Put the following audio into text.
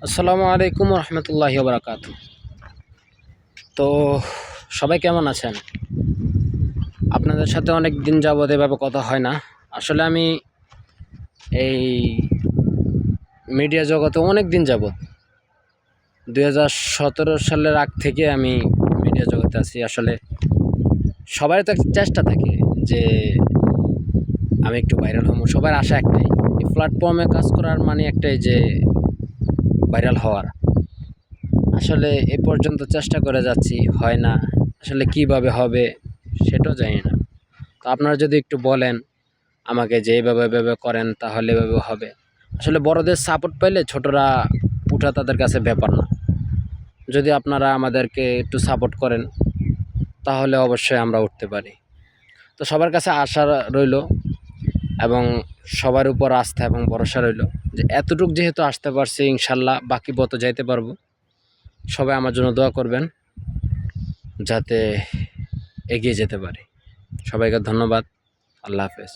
আসসালামু আলাইকুম রহমতুল্লাহি বারাকাতু। তো সবাই কেমন আছেন? আপনাদের সাথে অনেক দিন যাবত এভাবে কথা হয় না। আসলে আমি এই মিডিয়া জগতে অনেক দিন যাবত 2017 সালের আগ থেকে আমি মিডিয়া জগতে আছি। আসলে সবারই তো একটা চেষ্টা থাকে যে আমি একটু ভাইরাল হবো, সবার আশা একটাই, এই প্ল্যাটফর্মে কাজ করার মানে একটাই যে ভাইরাল হওয়ার। আসলে এ পর্যন্ত চেষ্টা করে যাচ্ছি, হয় না। আসলে কিভাবে হবে সেটাও জানি না। তো আপনারা যদি একটু বলেন আমাকে যে এভাবে করেন তাহলে এভাবে হবে। আসলে বড়দের সাপোর্ট পাইলে ছোটরা উঠা তাদের কাছে ব্যাপার না। যদি আপনারা আমাদেরকে একটু সাপোর্ট করেন তাহলে অবশ্যই আমরা উঠতে পারি। তো সবার কাছে আশা রইল এবং সবার উপর আস্থা এবং ভরসা রইল যে এতটুক যেহেতু আসতে পারছি, ইনশাল্লাহ বাকি পথ যাইতে পারবো। সবাই আমার জন্য দোয়া করবেন যাতে এগিয়ে যেতে পারি। সবাইকে ধন্যবাদ। আল্লাহ হাফেজ।